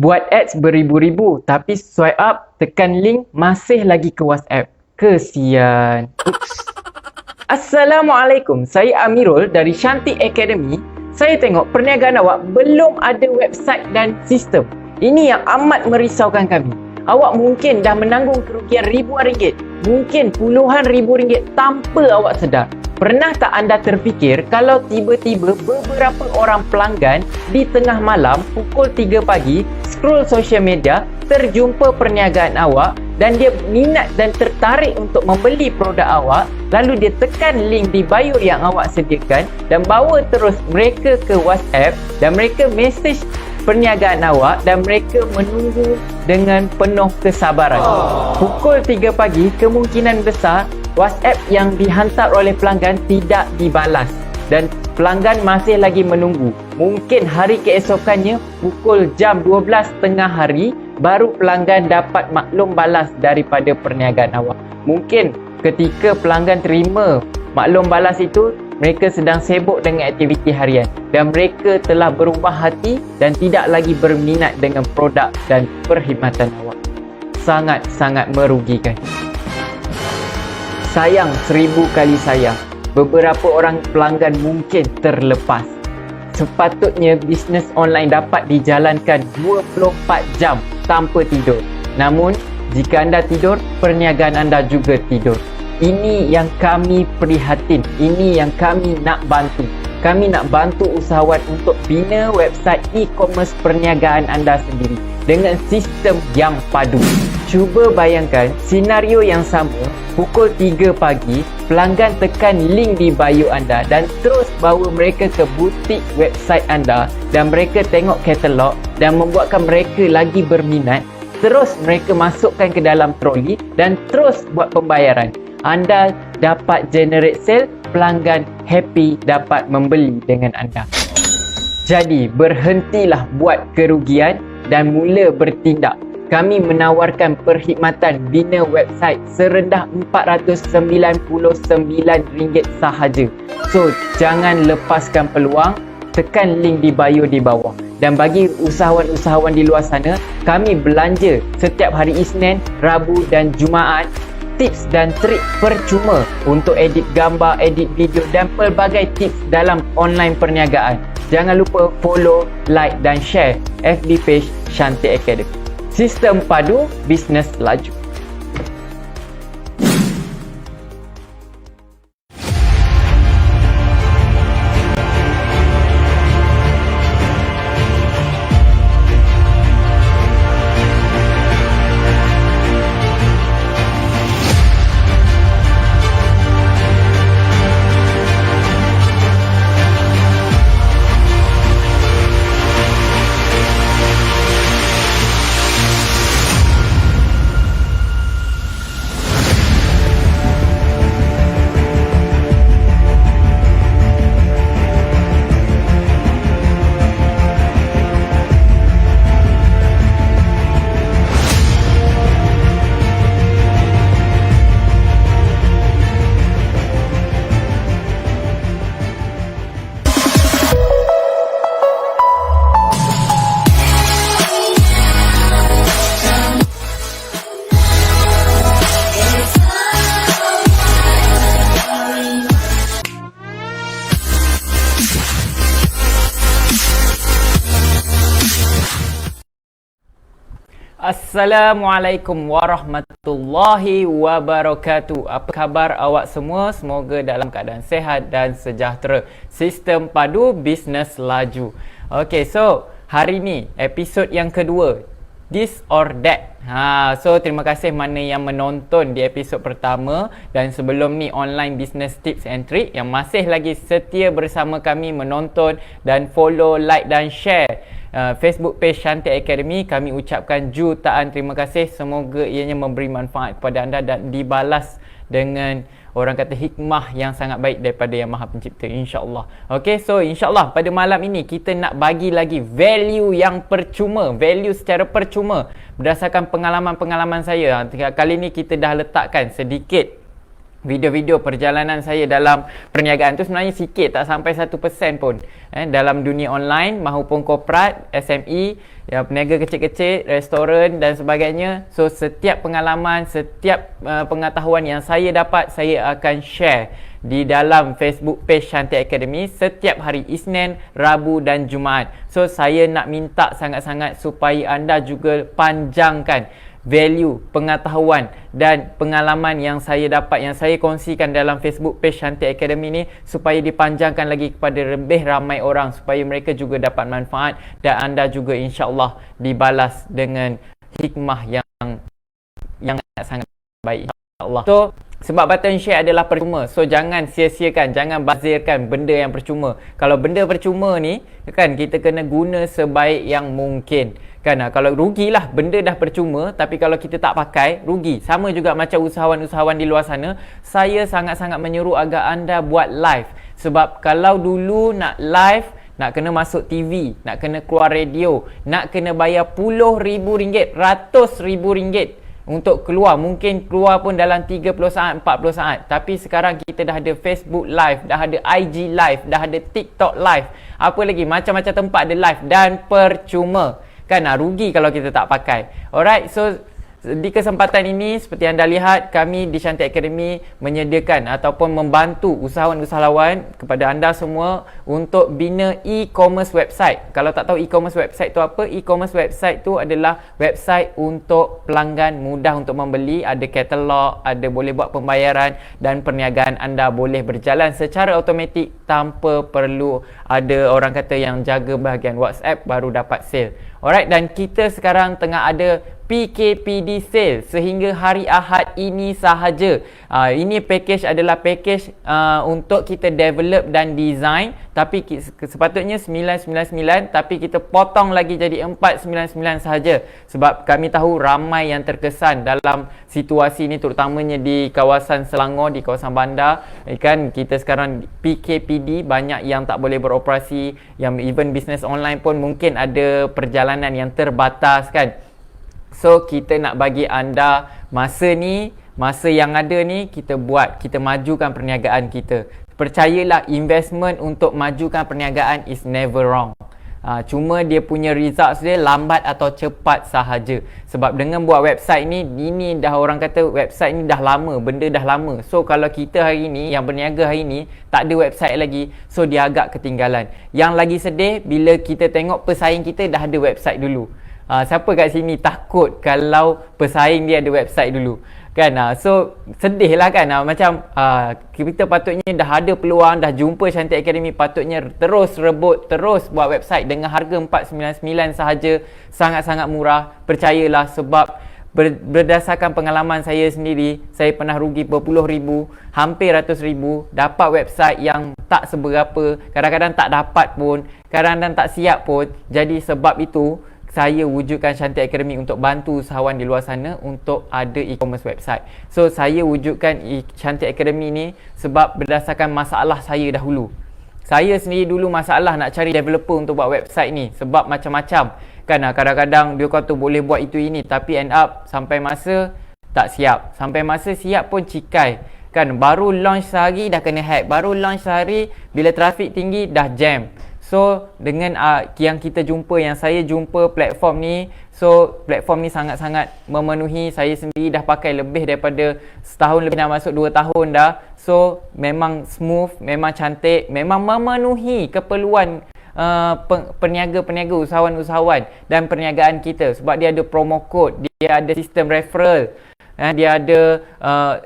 Buat ads beribu-ribu tapi swipe up, tekan link masih lagi ke WhatsApp. Kesian. Ups. Assalamualaikum, saya Amirul dari Shanti Academy. Saya tengok perniagaan awak belum ada website dan sistem. Ini yang amat merisaukan kami. Awak mungkin dah menanggung kerugian ribuan ringgit, mungkin puluhan ribu ringgit tanpa awak sedar. Pernah tak anda terfikir kalau tiba-tiba beberapa orang pelanggan di tengah malam pukul 3 pagi scroll social media, terjumpa perniagaan awak dan dia minat dan tertarik untuk membeli produk awak, lalu dia tekan link di bio yang awak sediakan dan bawa terus mereka ke WhatsApp dan mereka mesej perniagaan awak dan mereka menunggu dengan penuh kesabaran. Pukul 3 pagi, kemungkinan besar WhatsApp yang dihantar oleh pelanggan tidak dibalas dan pelanggan masih lagi menunggu. Mungkin hari keesokannya pukul jam 12 tengah hari baru pelanggan dapat maklum balas daripada perniagaan awak. Mungkin ketika pelanggan terima maklum balas itu, mereka sedang sibuk dengan aktiviti harian dan mereka telah berubah hati dan tidak lagi berminat dengan produk dan perkhidmatan awak. Sangat-sangat merugikan. Sayang 1000 kali sayang. Beberapa orang pelanggan mungkin terlepas. Sepatutnya bisnes online dapat dijalankan 24 jam tanpa tidur. Namun, jika anda tidur, perniagaan anda juga tidur. Ini yang kami prihatin. Ini yang kami nak bantu. Kami nak bantu usahawan untuk bina website e-commerce perniagaan anda sendiri dengan sistem yang padu. Cuba bayangkan senario yang sama, pukul 3 pagi, pelanggan tekan link di bio anda dan terus bawa mereka ke butik website anda dan mereka tengok katalog dan membuatkan mereka lagi berminat. Terus mereka masukkan ke dalam troli dan terus buat pembayaran. Anda dapat generate sale, pelanggan happy dapat membeli dengan anda. Jadi, berhentilah buat kerugian dan mula bertindak. Kami menawarkan perkhidmatan bina website serendah RM499 sahaja. So, jangan lepaskan peluang, tekan link di bio di bawah. Dan bagi usahawan-usahawan di luar sana, kami belanja setiap hari Isnin, Rabu dan Jumaat tips dan trik percuma untuk edit gambar, edit video dan pelbagai tips dalam online perniagaan. Jangan lupa follow, like dan share FB page Shanti Academy. Sistem padu bisnes laju. Assalamualaikum warahmatullahi wabarakatuh. Apa khabar awak semua? Semoga dalam keadaan sehat dan sejahtera. Sistem padu bisnes laju. Okay, so hari ni episod yang kedua, This or That. So terima kasih mana yang menonton di episod pertama dan sebelum ni online business tips and trick yang masih lagi setia bersama kami menonton dan follow, like dan share Facebook page Shanti Academy. Kami ucapkan jutaan terima kasih. Semoga ianya memberi manfaat kepada anda dan dibalas dengan orang kata hikmah yang sangat baik daripada Yang Maha Pencipta, insya-Allah. Okey, so insya-Allah pada malam ini kita nak bagi lagi value yang percuma, value secara percuma berdasarkan pengalaman-pengalaman saya. Kali ni kita dah letakkan sedikit video-video perjalanan saya dalam perniagaan tu sebenarnya sikit, tak sampai 1% pun dalam dunia online mahupun korporat, SME, ya, peniaga kecil-kecil, restoran dan sebagainya. So setiap pengalaman, setiap pengetahuan yang saya dapat, saya akan share di dalam Facebook page Shanti Academy setiap hari Isnin, Rabu dan Jumaat. So saya nak minta sangat-sangat supaya anda juga panjangkan value, pengetahuan dan pengalaman yang saya dapat, yang saya kongsikan dalam Facebook page Shanti Academy ni, supaya dipanjangkan lagi kepada lebih ramai orang, supaya mereka juga dapat manfaat dan anda juga insya-Allah dibalas dengan hikmah yang sangat baik, insya-Allah. So sebab button share adalah percuma, so jangan sia-siakan, jangan bazirkan benda yang percuma. Kalau benda percuma ni kan, kita kena guna sebaik yang mungkin kan. Kalau rugilah, benda dah percuma, tapi kalau kita tak pakai, rugi. Sama juga macam usahawan-usahawan di luar sana. Saya sangat-sangat menyuruh agar anda buat live. Sebab kalau dulu nak live, nak kena masuk TV, nak kena keluar radio, nak kena bayar puluh ribu ringgit, ratus ribu ringgit untuk keluar. Mungkin keluar pun dalam 30 saat, 40 saat. Tapi sekarang kita dah ada Facebook live, dah ada IG live, dah ada TikTok live, apa lagi, macam-macam tempat ada live dan percuma kan. Rugi kalau kita tak pakai. Alright, so di kesempatan ini, seperti anda lihat, kami di Shanti Academy menyediakan ataupun membantu usahawan-usahawan kepada anda semua untuk bina e-commerce website. Kalau tak tahu e-commerce website tu apa, e-commerce website tu adalah website untuk pelanggan mudah untuk membeli, ada katalog, ada boleh buat pembayaran dan perniagaan anda boleh berjalan secara automatik tanpa perlu ada orang kata yang jaga bahagian WhatsApp baru dapat sale. Alright, dan kita sekarang tengah ada PKPD sale sehingga hari Ahad ini sahaja. Ini package adalah package untuk kita develop dan design, tapi sepatutnya 999, tapi kita potong lagi jadi 499 sahaja. Sebab kami tahu ramai yang terkesan dalam situasi ini, terutamanya di kawasan Selangor, di kawasan bandar kan. Kita sekarang PKPD banyak yang tak boleh beroperasi, yang even business online pun mungkin ada perjalanan yang terbatas kan. So kita nak bagi anda masa ni, masa yang ada ni, kita buat, kita majukan perniagaan kita. Percayalah, investment untuk majukan perniagaan is never wrong. Cuma dia punya results dia lambat atau cepat sahaja. Sebab dengan buat website ni, ini dah orang kata website ni dah lama, benda dah lama. So kalau kita hari ni, yang berniaga hari ni, tak ada website lagi, so dia agak ketinggalan. Yang lagi sedih, bila kita tengok pesaing kita dah ada website dulu. Siapa kat sini takut kalau pesaing dia ada website dulu kan? So sedih lah kan. Macam kita patutnya dah ada peluang, dah jumpa Shanti Academy, patutnya terus rebut, terus buat website dengan harga 499 sahaja, sangat-sangat murah. Percayalah, sebab berdasarkan pengalaman saya sendiri, saya pernah rugi berpuluh ribu, hampir ratus ribu, dapat website yang tak seberapa, kadang-kadang tak dapat pun, kadang-kadang tak siap pun. Jadi sebab itu saya wujudkan Shanti Academy untuk bantu usahawan di luar sana untuk ada e-commerce website. So saya wujudkan Shanti Academy ni sebab berdasarkan masalah saya dahulu. Saya sendiri dulu masalah nak cari developer untuk buat website ni, sebab macam-macam kan. Kadang-kadang dia kata boleh buat itu ini, tapi end up sampai masa tak siap, sampai masa siap pun cikai kan. Baru launch sehari dah kena hack, baru launch sehari bila trafik tinggi dah jam. So dengan yang kita jumpa, yang saya jumpa platform ni, so platform ni sangat-sangat memenuhi. Saya sendiri dah pakai lebih daripada setahun lebih, dah masuk 2 tahun dah. So memang smooth, memang cantik, memang memenuhi keperluan peniaga-peniaga, usahawan-usahawan dan perniagaan kita. Sebab dia ada promo code, dia ada sistem referral, dia ada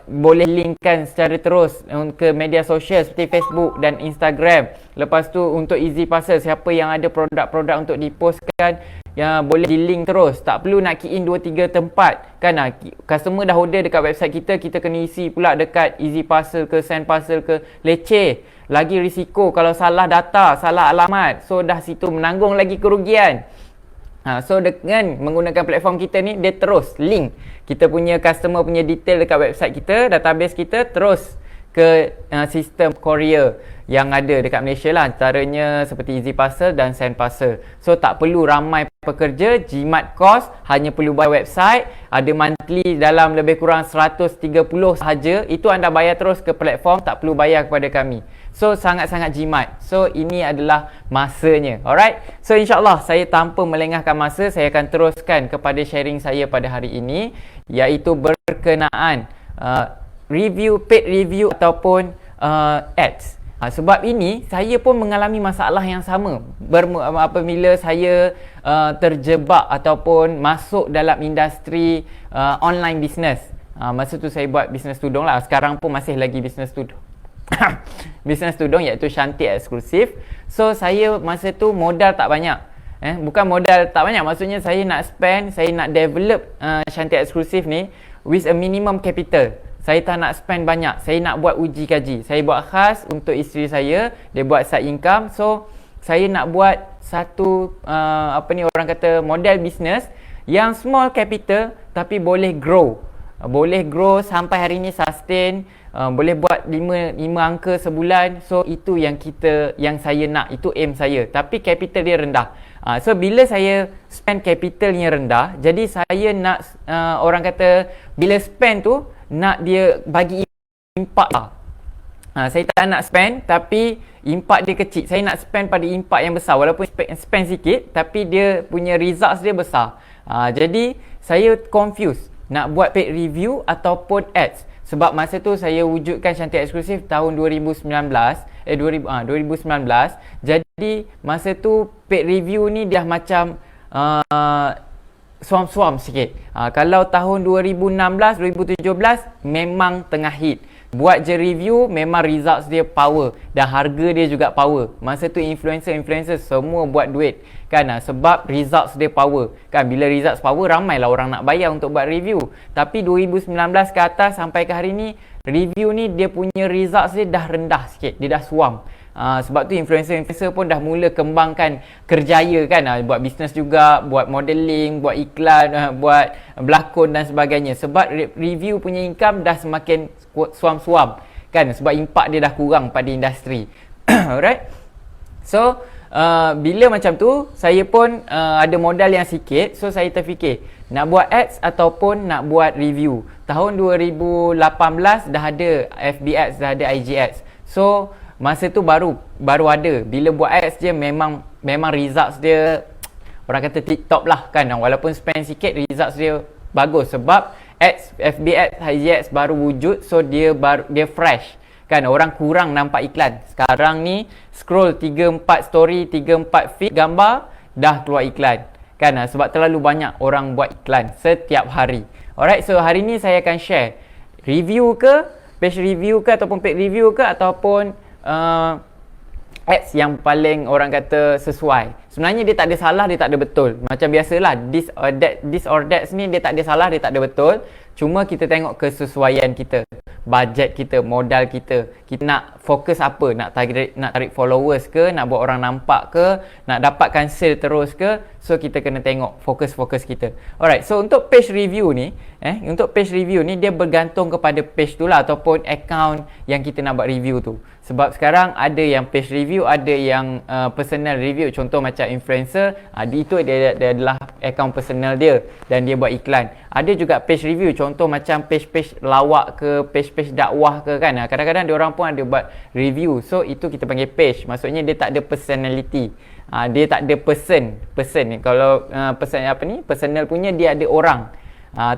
boleh linkkan secara terus ke media sosial seperti Facebook dan Instagram. Lepas tu untuk easy parcel, siapa yang ada produk-produk untuk dipostkan, yang boleh di link terus, tak perlu nak key in 2-3 tempat kan. Customer dah order dekat website kita, kita kena isi pula dekat easy parcel ke send parcel ke, leceh lagi, risiko kalau salah data, salah alamat, so dah situ menanggung lagi kerugian. So dengan menggunakan platform kita ni, dia terus link kita punya customer punya detail dekat website kita, database kita, terus ke sistem courier yang ada dekat Malaysia lah, antaranya seperti Easy Parcel dan Send Parcel. So tak perlu ramai pekerja, jimat kos, hanya perlu bayar website, ada monthly dalam lebih kurang 130 sahaja, itu anda bayar terus ke platform, tak perlu bayar kepada kami. So sangat-sangat jimat. So ini adalah masanya. Alright. So insyaAllah saya tanpa melengahkan masa, saya akan teruskan kepada sharing saya pada hari ini, iaitu berkenaan paid review ataupun ads. Sebab ini saya pun mengalami masalah yang sama apabila saya terjebak ataupun masuk dalam industri online business. Masa tu saya buat bisnes tudung lah. Sekarang pun masih lagi bisnes tudung. Bisnes tudung iaitu Shanty Eksklusif. So saya masa tu modal tak banyak. Bukan modal tak banyak, maksudnya saya nak spend, saya nak develop Shanty Eksklusif ni with a minimum capital. Saya tak nak spend banyak. Saya nak buat uji kaji. Saya buat khas untuk isteri saya. Dia buat side income. So, saya nak buat satu, orang kata, model business yang small capital tapi boleh grow. Boleh grow sampai hari ni sustain. Boleh buat 5 angka sebulan. So, itu yang saya nak. Itu aim saya. Tapi capital dia rendah. So, bila saya spend capital yang rendah, jadi saya nak, orang kata, bila spend tu, nak dia bagi impak lah. Saya tak nak spend tapi impak dia kecil. Saya nak spend pada impak yang besar. Walaupun spend sikit tapi dia punya results dia besar. Jadi saya confused nak buat paid review ataupun ads. Sebab masa tu saya wujudkan Shanty Eksklusif tahun 2019. Jadi masa tu paid review ni dia macam suam-suam sikit. Kalau tahun 2016, 2017 memang tengah hit. Buat je review memang results dia power dan harga dia juga power. Masa tu influencer semua buat duit kan, sebab results dia power kan. Bila results power, ramailah orang nak bayar untuk buat review. Tapi 2019 ke atas sampai ke hari ni, review ni dia punya results dia dah rendah sikit. Dia dah suam. Sebab tu influencer pun dah mula kembangkan kerjaya kan, buat bisnes juga, buat modeling, buat iklan, buat berlakon dan sebagainya. Sebab review punya income dah semakin suam-suam kan, sebab impak dia dah kurang pada industri. Alright. So bila macam tu, saya pun ada modal yang sikit. So saya terfikir nak buat ads ataupun nak buat review. Tahun 2018 dah ada FB ads, dah ada IG ads. So masa tu baru ada. Bila buat ads je memang results dia, orang kata TikTok lah kan. Walaupun spend sikit, results dia bagus. Sebab ads, FB ads, IG ads baru wujud. So dia fresh kan. Orang kurang nampak iklan. Sekarang ni scroll 3-4 story, 3-4 feed gambar, dah keluar iklan kan. Sebab terlalu banyak orang buat iklan setiap hari. Alright, so hari ni saya akan share review ke, page review ke ataupun paid review ke, ataupun ads yang paling orang kata sesuai. Sebenarnya dia tak ada salah, dia tak ada betul. Macam biasalah, this or that ni dia tak ada salah, dia tak ada betul. Cuma kita tengok kesesuaian kita, bajet kita, modal kita. Kita nak fokus apa? Nak tarik followers ke? Nak buat orang nampak ke? Nak dapatkan sale terus ke? So kita kena tengok fokus kita. Alright, so untuk page review ni, dia bergantung kepada page tu lah, ataupun account yang kita nak buat review tu. Sebab sekarang ada yang page review, ada yang personal review. Contoh macam influencer, itu dia adalah account personal dia dan dia buat iklan. Ada juga page review, contoh macam page-page lawak ke, page-page dakwah ke kan. Kadang-kadang diorang pun ada buat review. So itu kita panggil page. Maksudnya dia tak ada personality. Dia tak ada person. Kalau personal punya dia ada orang.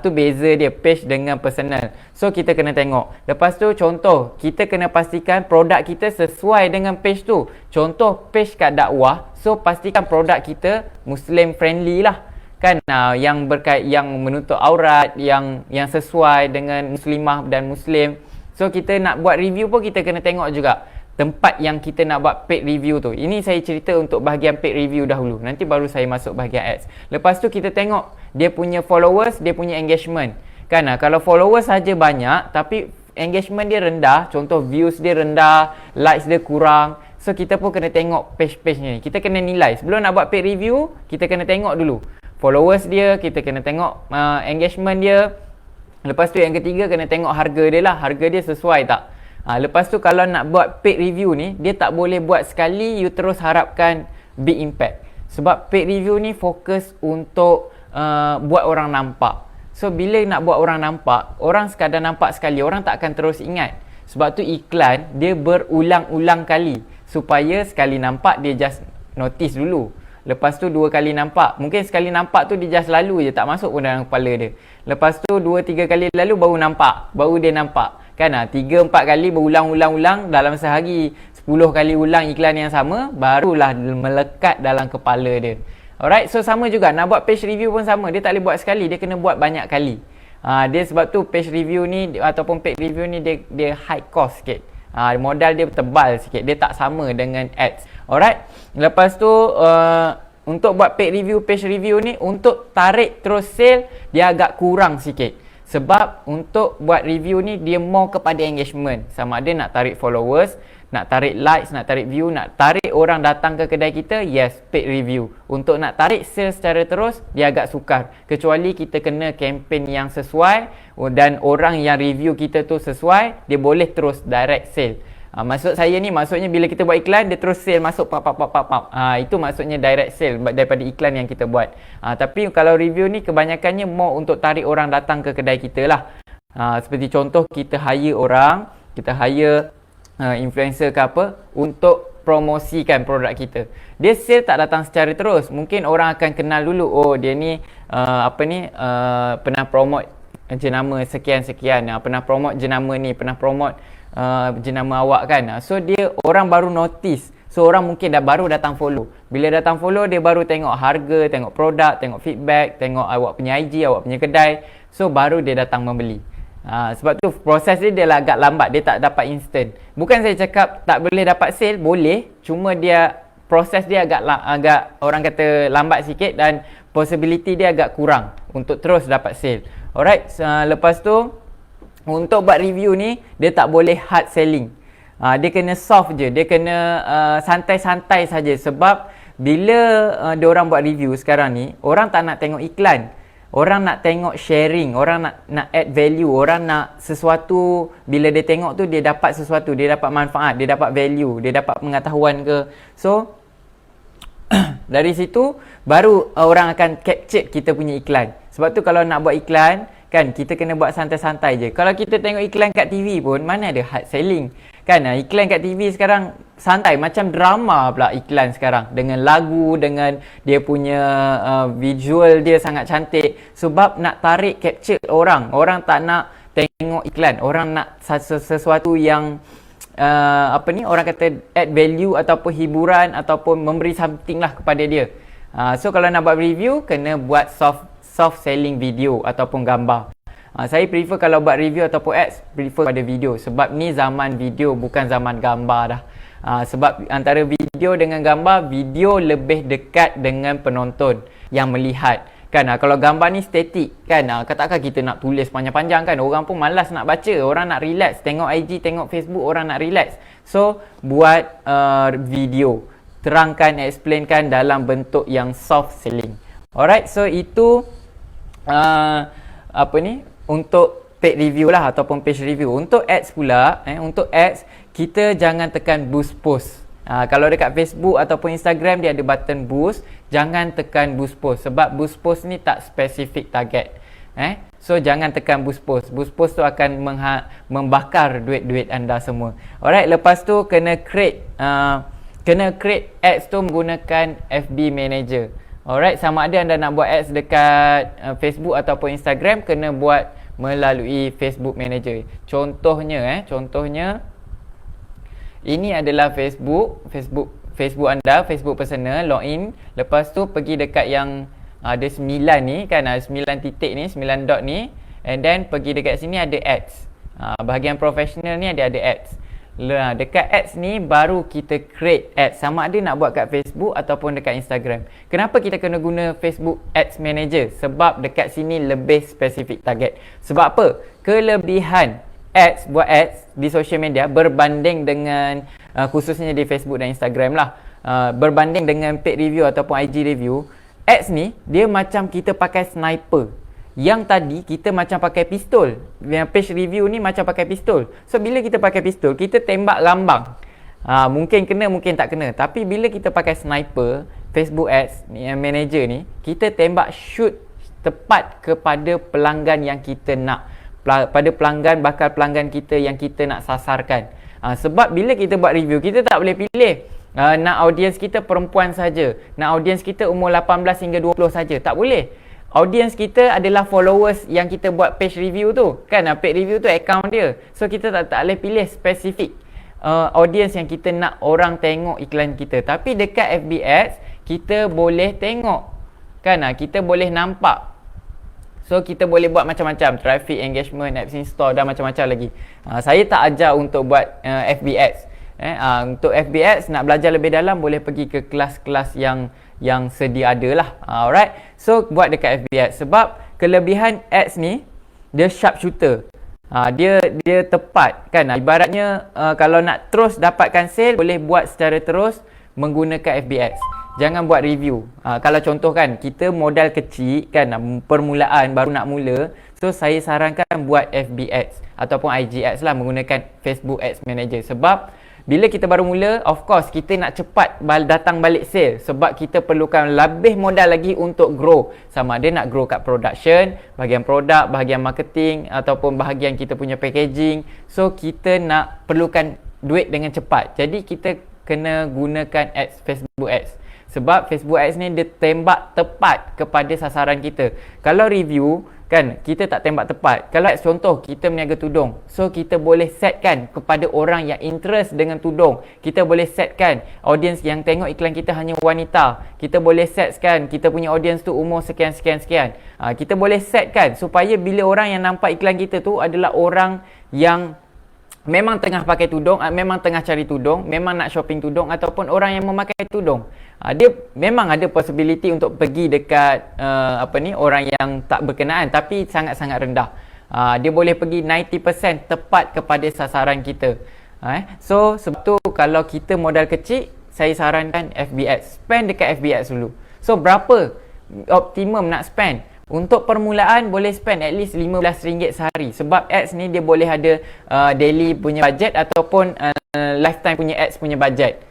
Tu beza dia, page dengan personal. So kita kena tengok. Lepas tu contoh, kita kena pastikan produk kita sesuai dengan page tu. Contoh page kat dakwah, so pastikan produk kita Muslim friendly lah kan, yang menutup aurat, yang sesuai dengan muslimah dan muslim. So kita nak buat review pun kita kena tengok juga tempat yang kita nak buat paid review tu. Ini saya cerita untuk bahagian paid review dahulu. Nanti baru saya masuk bahagian ads. Lepas tu kita tengok dia punya followers, dia punya engagement. Kan, kalau followers saja banyak tapi engagement dia rendah, contoh views dia rendah, likes dia kurang. So kita pun kena tengok page-page ni. Kita kena nilai. Sebelum nak buat paid review, kita kena tengok dulu followers dia, kita kena tengok engagement dia. Lepas tu yang ketiga kena tengok harga dia lah. Harga dia sesuai tak? Lepas tu kalau nak buat paid review ni, dia tak boleh buat sekali you terus harapkan big impact. Sebab paid review ni fokus untuk buat orang nampak. So bila nak buat orang nampak, orang sekadar nampak sekali, orang tak akan terus ingat. Sebab tu iklan dia berulang-ulang kali, supaya sekali nampak dia just notice dulu. Lepas tu 2 kali nampak. Mungkin sekali nampak tu dia just lalu je, tak masuk pun dalam kepala dia. Lepas tu 2-3 kali lalu baru nampak, baru dia nampak. Kan 3-4 kali berulang-ulang-ulang dalam sehari, 10 kali ulang iklan yang sama, barulah melekat dalam kepala dia. Alright, so sama juga nak buat page review pun sama. Dia tak boleh buat sekali, dia kena buat banyak kali. Dia sebab tu page review ni ataupun paid review ni dia high cost sikit. Modal dia tebal sikit, dia tak sama dengan ads. Alright, lepas tu untuk buat paid review, page review ni, untuk tarik terus sale dia agak kurang sikit. Sebab untuk buat review ni dia more kepada engagement. Sama ada nak tarik followers, nak tarik likes, nak tarik view, nak tarik orang datang ke kedai kita, yes, paid review. Untuk nak tarik sales secara terus, dia agak sukar. Kecuali kita kena campaign yang sesuai dan orang yang review kita tu sesuai, dia boleh terus direct sale. Maksud saya ni, maksudnya bila kita buat iklan, dia terus sale masuk pap. Itu maksudnya direct sale daripada iklan yang kita buat. Tapi kalau review ni kebanyakannya more untuk tarik orang datang ke kedai kita lah. Seperti contoh, kita hire orang, kita hire influencer ke apa untuk promosikan produk kita. Dia sale tak datang secara terus. Mungkin orang akan kenal dulu, oh dia ni pernah promote jenama sekian-sekian, pernah promote jenama ni, pernah promote jenama awak kan. So dia orang baru notice. So orang mungkin baru datang follow. Bila datang follow, dia baru tengok harga, tengok produk, tengok feedback, tengok awak punya IG, awak punya kedai. So baru dia datang membeli. Sebab tu proses dia agak lambat, dia tak dapat instant. Bukan saya cakap tak boleh dapat sale, boleh. Cuma dia proses dia agak orang kata lambat sikit, dan possibility dia agak kurang untuk terus dapat sale. Alright, lepas tu untuk buat review ni, dia tak boleh hard selling. Dia kena soft je, dia kena santai-santai saja. Sebab bila diorang buat review sekarang ni, orang tak nak tengok iklan. Orang nak tengok sharing, orang nak add value, orang nak sesuatu, bila dia tengok tu dia dapat sesuatu, dia dapat manfaat, dia dapat value, dia dapat pengetahuan ke. So dari situ baru orang akan capture kita punya iklan. Sebab tu kalau nak buat iklan kan, kita kena buat santai-santai je. Kalau kita tengok iklan kat TV pun, mana ada hard selling kan. Iklan kat TV sekarang santai, macam drama pula iklan sekarang, dengan lagu, dengan dia punya visual dia sangat cantik. Sebab nak tarik, capture orang. Orang tak nak tengok iklan, orang nak sesuatu yang orang kata add value ataupun hiburan ataupun memberi something lah kepada dia. So kalau nak buat review, kena buat soft selling video ataupun gambar. Saya prefer kalau buat review ataupun ads, prefer pada video. Sebab ni zaman video, bukan zaman gambar dah. Sebab antara video dengan gambar, video lebih dekat dengan penonton yang melihat kan. Kalau gambar ni statik kan, katakan kita nak tulis panjang-panjang kan, orang pun malas nak baca, orang nak relax, tengok IG, tengok Facebook, orang nak relax. So buat video, terangkan, explainkan dalam bentuk yang soft selling. Alright, so itu untuk paid review lah ataupun page review. Untuk ads pula, untuk ads, kita jangan tekan boost post. Kalau dekat Facebook ataupun Instagram dia ada button boost, jangan tekan boost post. Sebab boost post ni tak spesifik target. So jangan tekan boost post. Boost post tu akan membakar duit-duit anda semua. Alright, lepas tu kena create ads tu menggunakan FB Manager. Alright, sama ada anda nak buat ads dekat Facebook ataupun Instagram, kena buat melalui Facebook Manager. Contohnya ini adalah Facebook anda, Facebook personal, login. Lepas tu pergi dekat yang ada 9 ni kan, 9 titik ni, 9 dot ni, and then pergi dekat sini ada ads. Bahagian professional ni ada ads. Dekat ads ni baru kita create ads, sama ada nak buat kat Facebook ataupun dekat Instagram. Kenapa kita kena guna Facebook Ads Manager? Sebab dekat sini lebih spesifik target. Sebab apa? Kelebihan buat ads di social media berbanding dengan khususnya di Facebook dan Instagram lah, berbanding dengan paid review ataupun IG review, ads ni dia macam kita pakai sniper. Yang tadi kita macam pakai pistol. Yang page review ni macam pakai pistol. So bila kita pakai pistol, kita tembak lambang. Mungkin kena, mungkin tak kena. Tapi bila kita pakai sniper, Facebook Ads ni, manager ni, kita tembak shoot tepat kepada pelanggan yang kita nak, pada pelanggan, bakal pelanggan kita yang kita nak sasarkan. Sebab bila kita buat review, kita tak boleh pilih nak audience kita perempuan saja, nak audience kita umur 18 hingga 20 saja. Tak boleh. Audience kita adalah followers yang kita buat page review tu, kan? Page review tu account dia. So kita tak boleh pilih spesifik audience yang kita nak orang tengok iklan kita. Tapi dekat FB Ads kita boleh tengok, kan? Kita boleh nampak. So kita boleh buat macam-macam, traffic, engagement, apps install dan macam-macam lagi. Saya tak ajar untuk buat FB Ads. Untuk FB Ads nak belajar lebih dalam, boleh pergi ke kelas-kelas yang sedia ada lah. Alright. So buat dekat FB Ads. Sebab kelebihan ads ni, dia sharp shooter. Dia tepat, kan? Ibaratnya kalau nak terus dapatkan sale, boleh buat secara terus menggunakan FB Ads. Jangan buat review. Kalau contoh kan, kita modal kecil kan, permulaan baru nak mula, so saya sarankan buat FB Ads ataupun IG Ads lah, menggunakan Facebook Ads Manager. Sebab bila kita baru mula, of course kita nak cepat datang balik sale, sebab kita perlukan lebih modal lagi untuk grow. Sama ada nak grow kat production, bahagian produk, bahagian marketing ataupun bahagian kita punya packaging. So kita nak perlukan duit dengan cepat. Jadi kita kena gunakan ads, Facebook Ads. Sebab Facebook Ads ni dia tembak tepat kepada sasaran kita. Kalau review kan, kita tak tembak tepat. Kalau ads, contoh kita meniaga tudung, so kita boleh setkan kepada orang yang interest dengan tudung. Kita boleh setkan audience yang tengok iklan kita hanya wanita. Kita boleh setkan kita punya audience tu umur sekian. Kita boleh setkan supaya bila orang yang nampak iklan kita tu adalah orang yang memang tengah pakai tudung, memang tengah cari tudung, memang nak shopping tudung, ataupun orang yang memakai tudung. Dia memang ada possibility untuk pergi dekat orang yang tak berkenaan, tapi sangat-sangat rendah. Dia boleh pergi 90% tepat kepada sasaran kita. So sebab tu kalau kita modal kecil, saya sarankan FB Ads. Spend dekat FB Ads dulu. So berapa optimum nak spend? Untuk permulaan boleh spend at least RM15 sehari. Sebab ads ni dia boleh ada daily punya budget ataupun lifetime punya ads punya budget.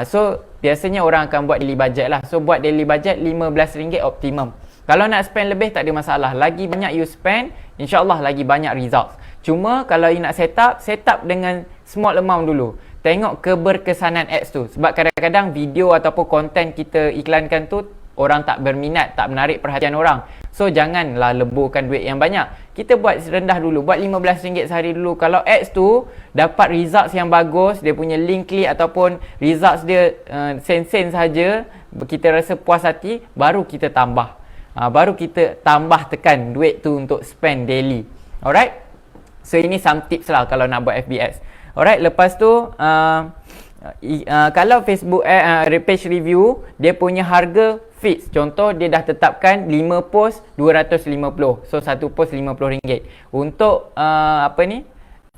So biasanya orang akan buat daily budget lah. So buat daily budget RM15 optimum. Kalau nak spend lebih tak ada masalah. Lagi banyak you spend, insyaAllah lagi banyak results. Cuma kalau you nak set up dengan small amount dulu. Tengok keberkesanan ads tu. Sebab kadang-kadang video ataupun konten kita iklankan tu orang tak berminat, tak menarik perhatian orang. So janganlah leburkan duit yang banyak. Kita buat rendah dulu, buat RM15 sehari dulu. Kalau ads tu dapat results yang bagus, dia punya link klik ataupun results dia sen-sen saja, kita rasa puas hati, baru kita tambah. Baru kita tambah tekan duit tu untuk spend daily. Alright? So ini some tips lah kalau nak buat FB Ads. Alright, lepas tu kalau Facebook page review, dia punya harga fix. Contoh dia dah tetapkan 5 post RM250. So satu post RM50. Untuk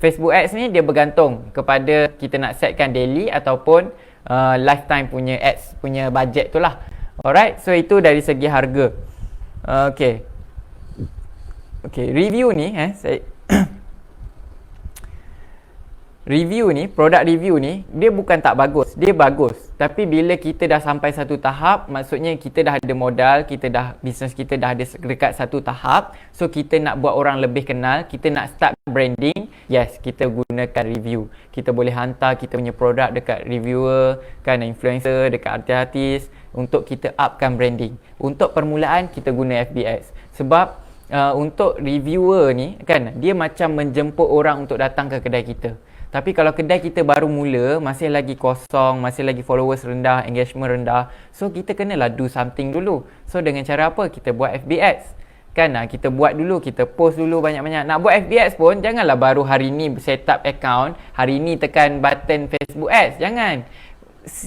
Facebook Ads ni dia bergantung kepada kita nak setkan daily ataupun lifetime punya ads punya budget tu lah. Alright, so itu dari segi harga. Okay, review ni review ni, produk review ni, dia bukan tak bagus, dia bagus. Tapi bila kita dah sampai satu tahap, maksudnya kita dah ada modal, bisnes kita dah ada dekat satu tahap, so kita nak buat orang lebih kenal, kita nak start branding, yes, kita gunakan review. Kita boleh hantar kita punya produk dekat reviewer, kan, influencer, dekat artis-artis, untuk kita upkan branding. Untuk permulaan, kita guna FB Ads. Sebab untuk reviewer ni, kan, dia macam menjemput orang untuk datang ke kedai kita. Tapi kalau kedai kita baru mula, masih lagi kosong, masih lagi followers rendah, engagement rendah, so kita kenalah do something dulu. So dengan cara apa? Kita buat FB Ads. Kan, kita buat dulu, kita post dulu banyak-banyak. Nak buat FB Ads pun, janganlah baru hari ni set up account, hari ni tekan button Facebook Ads. Jangan.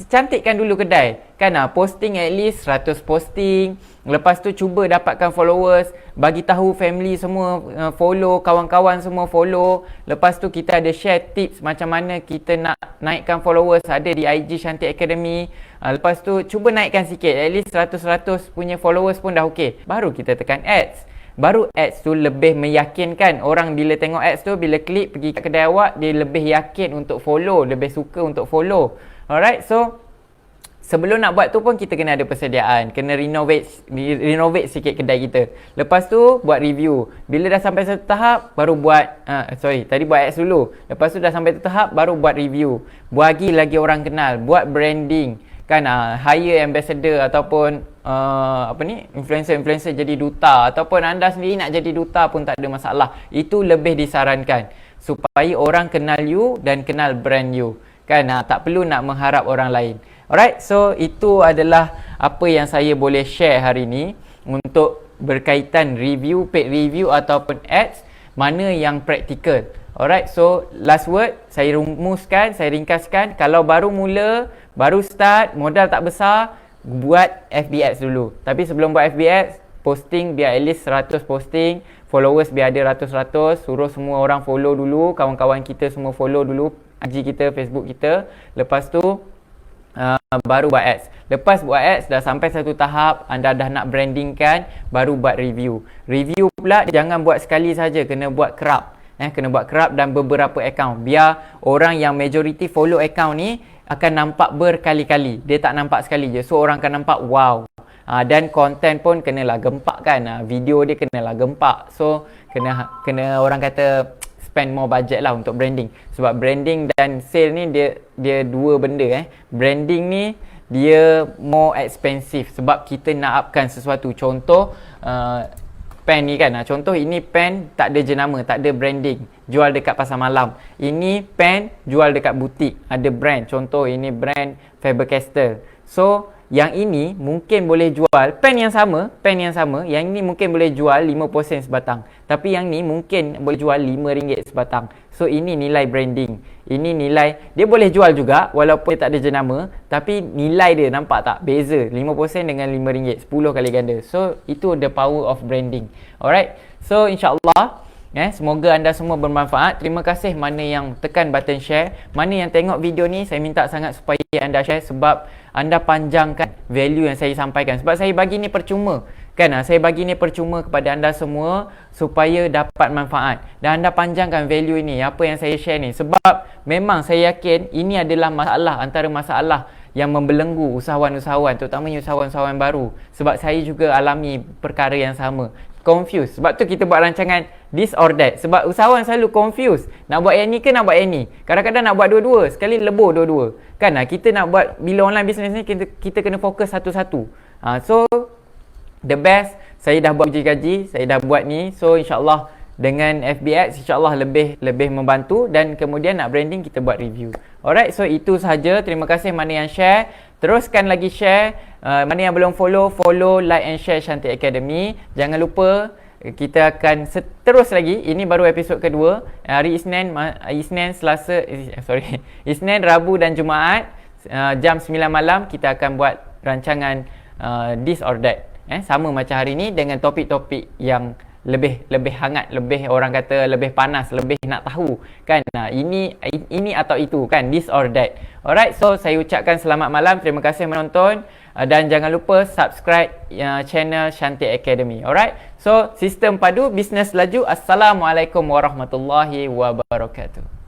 Cantikkan dulu kedai. Kan, posting at least 100 posting. Lepas tu cuba dapatkan followers, bagi tahu family semua follow, kawan-kawan semua follow. Lepas tu kita ada share tips macam mana kita nak naikkan followers, ada di IG Shanti Academy. Lepas tu cuba naikkan sikit, at least 100 punya followers pun dah okey. Baru kita tekan ads. Baru ads tu lebih meyakinkan. Orang bila tengok ads tu, bila klik pergi kat kedai awak, dia lebih yakin untuk follow, lebih suka untuk follow. Alright, so sebelum nak buat tu pun kita kena ada persediaan, kena renovate sikit kedai kita. Lepas tu buat review. Bila dah sampai satu tahap baru buat tadi buat ads dulu. Lepas tu dah sampai satu tahap baru buat review. Bagi lagi orang kenal, buat branding kan, hire ambassador ataupun influencer jadi duta, ataupun anda sendiri nak jadi duta pun tak ada masalah. Itu lebih disarankan supaya orang kenal you dan kenal brand you kan, tak perlu nak mengharap orang lain. Alright, so itu adalah apa yang saya boleh share hari ni untuk berkaitan review, paid review ataupun ads, mana yang praktikal. Alright, so last word, saya rumuskan, saya ringkaskan. Kalau baru mula, baru start, modal tak besar, buat FB ads dulu. Tapi sebelum buat FB ads, posting biar at least 100 posting, followers biar ada ratus-ratus, suruh semua orang follow dulu, kawan-kawan kita semua follow dulu IG kita, Facebook kita. Lepas tu baru buat ads. Lepas buat ads dah sampai satu tahap, anda dah nak branding kan, baru buat review. Review pula jangan buat sekali saja, kena buat kerap. Kena buat kerap dan beberapa account, biar orang yang majority follow account ni akan nampak berkali-kali. Dia tak nampak sekali je, so orang akan nampak wow. Dan konten pun kenalah gempak kan, video dia kenalah gempak. So kena orang kata spend more budget lah untuk branding. Sebab branding dan sale ni dia dua benda. Branding ni dia more expensive sebab kita nak upkan sesuatu. Contoh pen ni kan, contoh ini pen tak ada jenama, tak ada branding, jual dekat pasar malam. Ini pen jual dekat butik, ada brand. Contoh ini brand Faber-Castell. So yang ini mungkin boleh jual pen yang sama, yang ini mungkin boleh jual 50 sen sebatang. Tapi yang ni mungkin boleh jual RM5 sebatang. So ini nilai branding. Ini nilai, dia boleh jual juga walaupun dia tak ada jenama, tapi nilai dia nampak tak? Beza 50 sen dengan RM5, 10 kali ganda. So itu the power of branding. Alright, so insyaAllah semoga anda semua bermanfaat. Terima kasih mana yang tekan button share, mana yang tengok video ni. Saya minta sangat supaya anda share sebab anda panjangkan value yang saya sampaikan. Sebab saya bagi ni percuma kan, saya bagi ni percuma kepada anda semua supaya dapat manfaat. Dan anda panjangkan value ini, apa yang saya share ni. Sebab memang saya yakin ini adalah masalah, antara masalah yang membelenggu usahawan-usahawan, terutamanya usahawan-usahawan baru. Sebab saya juga alami perkara yang sama, confused. Sebab tu kita buat rancangan this or that. Sebab usahawan selalu confused, nak buat yang ni ke nak buat yang ni. Kadang-kadang nak buat dua-dua, sekali lebur dua-dua kan. Kita nak buat, bila online business ni kita kena fokus satu-satu. So the best, saya dah buat uji kaji, saya dah buat ni. So insyaAllah dengan FB Ads insyaAllah lebih membantu. Dan kemudian nak branding, kita buat review. Alright, so itu sahaja. Terima kasih mana yang share, teruskan lagi share. Mana yang belum follow, like and share Shanti Academy. Jangan lupa kita akan terus lagi. Ini baru episod kedua. Hari Isnin, Isnin, Rabu dan Jumaat jam 9 malam kita akan buat rancangan this or that. Sama macam hari ni dengan topik-topik yang lebih hangat, lebih orang kata lebih panas, lebih nak tahu kan, ini atau itu kan, this or that. Alright, so saya ucapkan selamat malam, terima kasih menonton, dan jangan lupa subscribe channel Shanti Academy. Alright, so sistem padu bisnes laju. Assalamualaikum warahmatullahi wabarakatuh.